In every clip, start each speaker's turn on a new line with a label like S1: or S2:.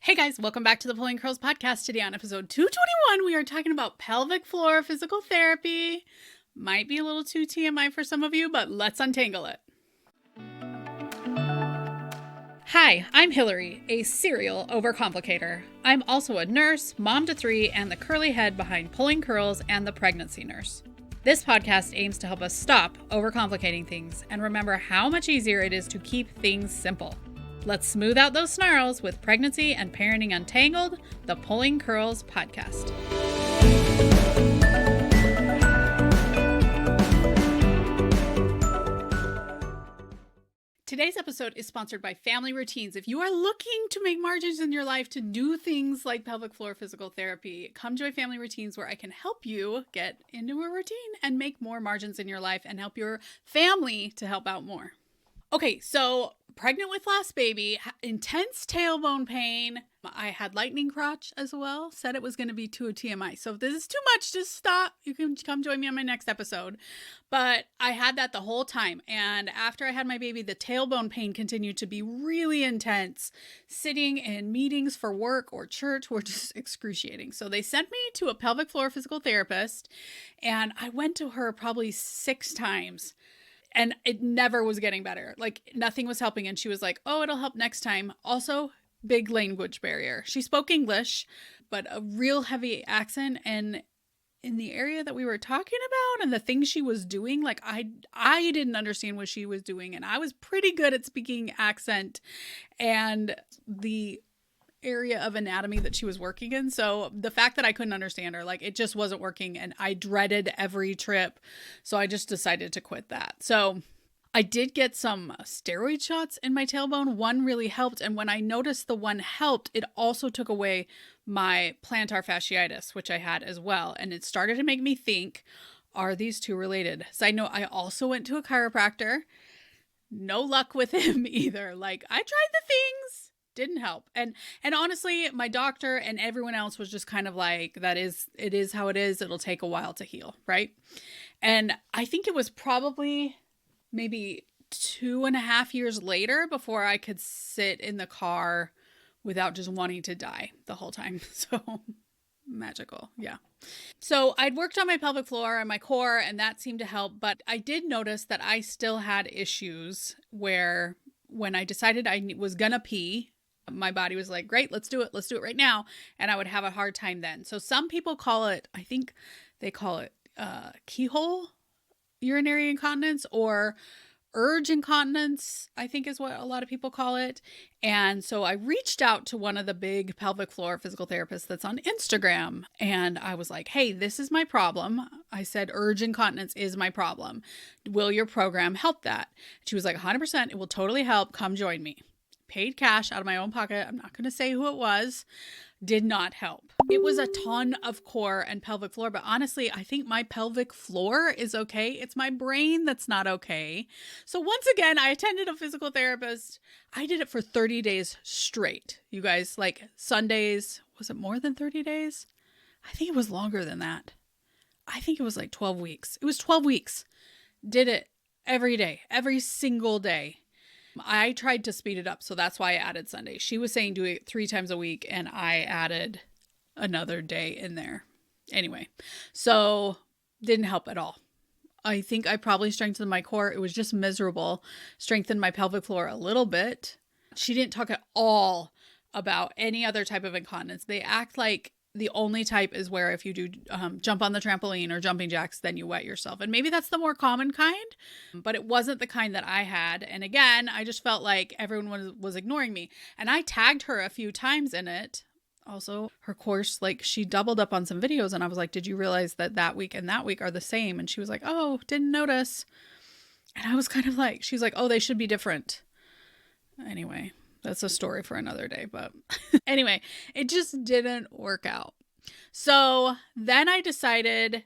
S1: Hey guys, welcome back to the Pulling Curls podcast. Today on episode 221, we are talking about pelvic floor physical therapy. Might be a little too TMI for some of you, but let's untangle it. Hi, I'm Hillary, a serial overcomplicator. I'm also a nurse, mom to three, and the curly head behind Pulling Curls and the Pregnancy Nurse. This podcast aims to help us stop overcomplicating things and remember how much easier it is to keep things simple. Let's smooth out those snarls with Pregnancy and Parenting Untangled, the Pulling Curls podcast. Today's episode is sponsored by Family Routines. If you are looking to make margins in your life to do things like pelvic floor physical therapy, come join Family Routines where I can help you get into a routine and make more margins in your life and help your family to help out more. Okay, so pregnant with last baby, intense tailbone pain. I had lightning crotch as well. Said it was going to be too TMI. So if this is too much, just stop. You can come join me on my next episode. But I had that the whole time. And after I had my baby, the tailbone pain continued to be really intense. Sitting in meetings for work or church were just excruciating. So they sent me to a pelvic floor physical therapist. And I went to her probably 6 times. And it never was getting better. Like nothing was helping. And she was like, oh, it'll help next time. Also, big language barrier. She spoke English, but a real heavy accent. And in the area that we were talking about and the things she was doing, like I didn't understand what she was doing. And I was pretty good at speaking accent and the area of anatomy that she was working in. So the fact that I couldn't understand her, like it just wasn't working and I dreaded every trip. So I just decided to quit that. So I did get some steroid shots in my tailbone. One really helped. And when I noticed the one helped, it also took away my plantar fasciitis, which I had as well. And it started to make me think, are these two related? Side note, I also went to a chiropractor. No luck with him either. Like I tried the things. Didn't help. And honestly, my doctor and everyone else was just kind of like, it is how it is. It'll take a while to heal. Right. And I think it was probably maybe 2.5 years later before I could sit in the car without just wanting to die the whole time. So magical. Yeah. So I'd worked on my pelvic floor and my core and that seemed to help. But I did notice that I still had issues where when I decided I was going to pee, my body was like, great, let's do it. Let's do it right now. And I would have a hard time then. So some people call it, I think they call it keyhole urinary incontinence or urge incontinence, I think is what a lot of people call it. And so I reached out to one of the big pelvic floor physical therapists that's on Instagram. And I was like, hey, this is my problem. I said, urge incontinence is my problem. Will your program help that? She was like, 100%. It will totally help. Come join me. Paid cash out of my own pocket. I'm not going to say who it was. Did not help. It was a ton of core and pelvic floor, but honestly, I think my pelvic floor is okay. It's my brain that's not okay. So once again, I attended a physical therapist. I did it for 30 days straight. You guys, like Sundays, was it more than 30 days? I think it was longer than that. I think it was like 12 weeks. It was 12 weeks. Did it every day, every single day. I tried to speed it up, so that's why I added Sunday. She was saying do it 3 times a week, and I added another day in there. Anyway, so didn't help at all. I think I probably strengthened my core. It was just miserable. Strengthened my pelvic floor a little bit. She didn't talk at all about any other type of incontinence. They act like the only type is where if you do jump on the trampoline or jumping jacks, then you wet yourself. And maybe that's the more common kind, but it wasn't the kind that I had. And again, I just felt like everyone was ignoring me. And I tagged her a few times in it. Also, her course, like she doubled up on some videos and I was like, did you realize that that week and that week are the same? And she was like, oh, didn't notice. And I was kind of like, she's like, oh, they should be different. Anyway. That's a story for another day, but anyway, it just didn't work out. So then I decided,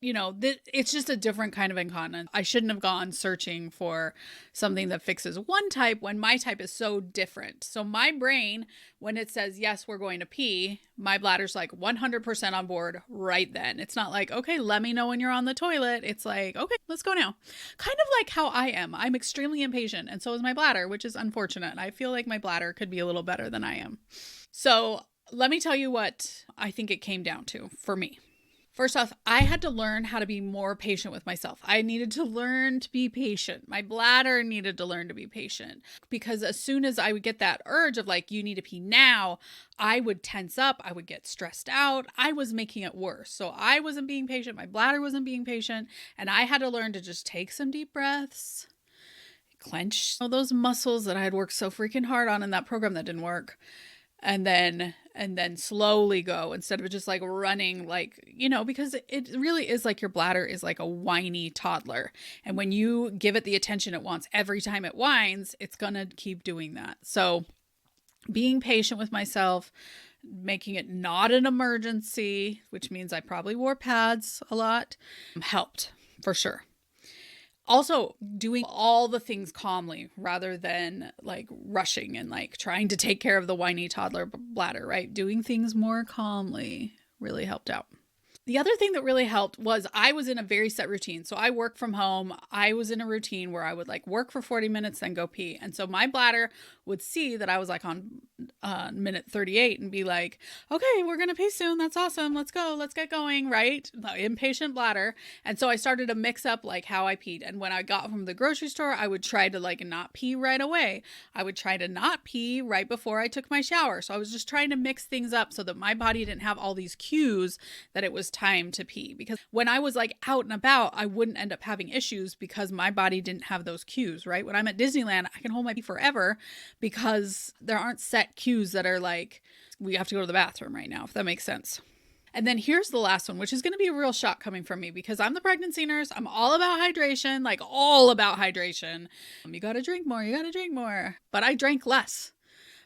S1: it's just a different kind of incontinence. I shouldn't have gone searching for something that fixes one type when my type is so different. So my brain, when it says, yes, we're going to pee, my bladder's like 100% on board right then. It's not like, okay, let me know when you're on the toilet. It's like, okay, let's go now. Kind of like how I am. I'm extremely impatient and so is my bladder, which is unfortunate. I feel like my bladder could be a little better than I am. So let me tell you what I think it came down to for me. First off, I had to learn how to be more patient with myself. I needed to learn to be patient. My bladder needed to learn to be patient, because as soon as I would get that urge of like, you need to pee now, I would tense up. I would get stressed out. I was making it worse. So I wasn't being patient. My bladder wasn't being patient. And I had to learn to just take some deep breaths, clench all those muscles that I had worked so freaking hard on in that program that didn't work. And then slowly go, instead of just like running, like, because it really is like your bladder is like a whiny toddler. And when you give it the attention it wants every time it whines, it's going to keep doing that. So being patient with myself, making it not an emergency, which means I probably wore pads a lot, helped for sure. Also, doing all the things calmly rather than like rushing and like trying to take care of the whiny toddler bladder, right? Doing things more calmly really helped out. The other thing that really helped was I was in a very set routine. So I work from home. I was in a routine where I would like work for 40 minutes, then go pee. And so my bladder would see that I was like on minute 38 and be like, okay, we're going to pee soon. That's awesome. Let's go. Let's get going. Right? Impatient bladder. And so I started to mix up like how I peed. And when I got from the grocery store, I would try to like not pee right away. I would try to not pee right before I took my shower. So I was just trying to mix things up so that my body didn't have all these cues that it was time to pee. Because when I was like out and about, I wouldn't end up having issues because my body didn't have those cues, right? When I'm at Disneyland, I can hold my pee forever because there aren't set cues that are like, we have to go to the bathroom right now, if that makes sense. And then here's the last one, which is going to be a real shock coming from me because I'm the pregnancy nurse. I'm all about hydration, like all about hydration. You got to drink more. You got to drink more. But I drank less.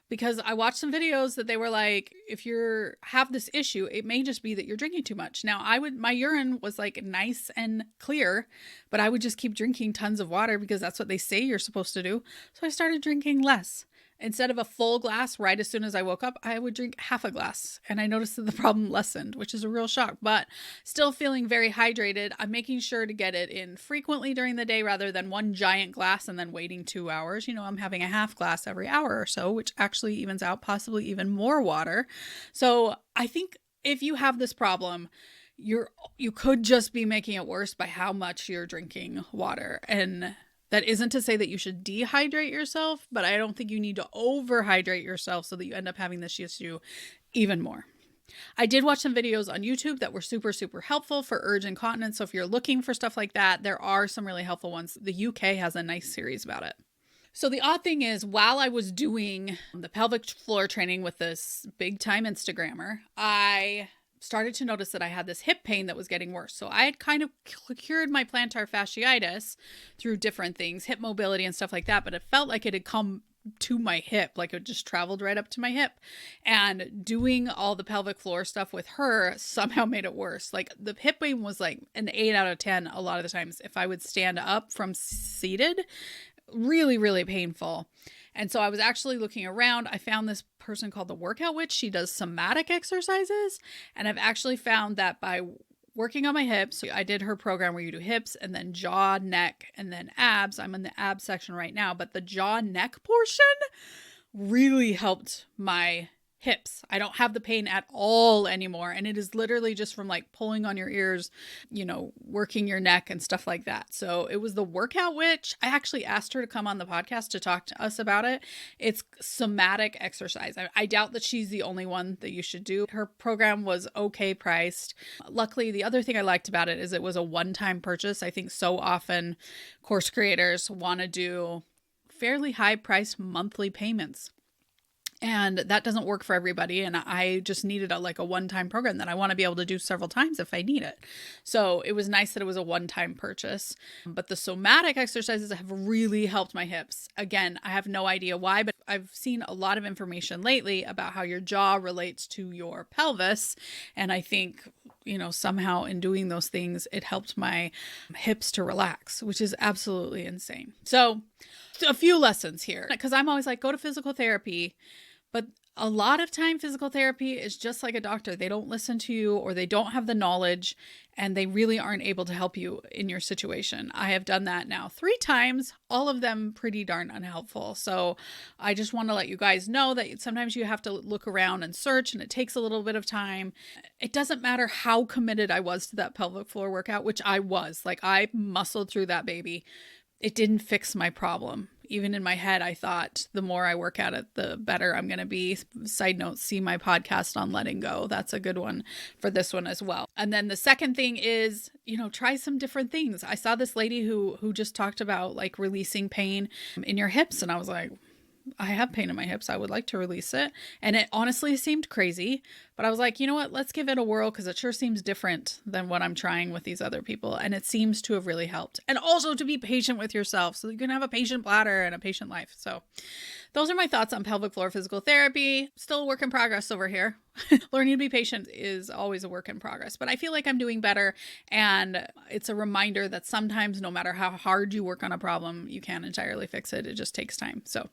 S1: Because I watched some videos that they were like, if you have this issue, it may just be that you're drinking too much. Now, my urine was like nice and clear, but I would just keep drinking tons of water because that's what they say you're supposed to do. So I started drinking less. Instead of a full glass right as soon as I woke up, I would drink half a glass. And I noticed that the problem lessened, which is a real shock, but still feeling very hydrated. I'm making sure to get it in frequently during the day rather than one giant glass and then waiting 2 hours. I'm having a half glass every hour or so, which actually evens out possibly even more water. So I think if you have this problem, you could just be making it worse by how much you're drinking water. And that isn't to say that you should dehydrate yourself, but I don't think you need to overhydrate yourself so that you end up having this issue even more. I did watch some videos on YouTube that were super, super helpful for urge incontinence. So if you're looking for stuff like that, there are some really helpful ones. The UK has a nice series about it. So the odd thing is, while I was doing the pelvic floor training with this big time Instagrammer, I started to notice that I had this hip pain that was getting worse. So I had kind of cured my plantar fasciitis through different things, hip mobility and stuff like that, but it felt like it had come to my hip, like it just traveled right up to my hip. And doing all the pelvic floor stuff with her somehow made it worse. Like the hip pain was like an 8 out of 10 a lot of the times if I would stand up from seated. Really, really painful. And so I was actually looking around. I found this person called the Workout Witch. She does somatic exercises. And I've actually found that by working on my hips, I did her program where you do hips and then jaw, neck, and then abs. I'm in the abs section right now, but the jaw neck portion really helped my hips. I don't have the pain at all anymore. And it is literally just from like pulling on your ears, working your neck and stuff like that. So it was the Workout Witch. I actually asked her to come on the podcast to talk to us about it. It's somatic exercise. I doubt that she's the only one that you should do. Her program was okay priced. Luckily, the other thing I liked about it is it was a one-time purchase. I think so often course creators want to do fairly high priced monthly payments. And that doesn't work for everybody. And I just needed a one-time program that I want to be able to do several times if I need it. So it was nice that it was a one-time purchase. But the somatic exercises have really helped my hips. Again, I have no idea why, but I've seen a lot of information lately about how your jaw relates to your pelvis. And I think, somehow in doing those things, it helped my hips to relax, which is absolutely insane. So a few lessons here, because I'm always like, go to physical therapy. But a lot of time physical therapy is just like a doctor. They don't listen to you or they don't have the knowledge. and they really aren't able to help you in your situation. I have done that now 3 times, all of them pretty darn unhelpful. So I just want to let you guys know that sometimes you have to look around and search, and it takes a little bit of time. It doesn't matter how committed I was to that pelvic floor workout, which I was. Like, I muscled through that baby. It didn't fix my problem. Even in my head, I thought the more I work at it, the better I'm going to be. Side note, see my podcast on letting go. That's a good one for this one as well. And then the second thing is, try some different things. I saw this lady who just talked about like releasing pain in your hips. And I was like, I have pain in my hips. I would like to release it. And it honestly seemed crazy, but I was like, you know what? Let's give it a whirl, because it sure seems different than what I'm trying with these other people. And it seems to have really helped. And also to be patient with yourself so you can have a patient bladder and a patient life. So those are my thoughts on pelvic floor physical therapy. Still a work in progress over here. Learning to be patient is always a work in progress, but I feel like I'm doing better. And it's a reminder that sometimes, no matter how hard you work on a problem, you can't entirely fix it. It just takes time. So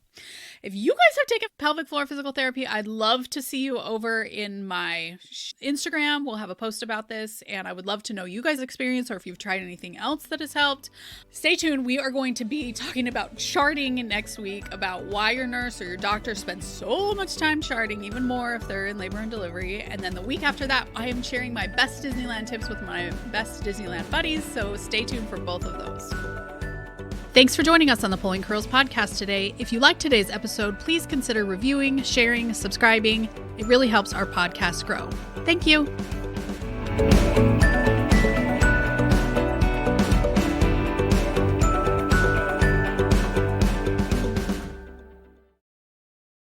S1: if you guys have taken pelvic floor physical therapy, I'd love to see you over in my Instagram. We'll have a post about this, and I would love to know you guys' experience, or if you've tried anything else that has helped. Stay tuned. We are going to be talking about charting next week, about why your nurse or your doctor spends so much time charting, even more if they're in labor and delivery. And then the week after that, I am sharing my best Disneyland tips with my best Disneyland buddies. So stay tuned for both of those. Thanks for joining us on the Pulling Curls podcast today. If you liked today's episode, please consider reviewing, sharing, subscribing. It really helps our podcast grow. Thank you.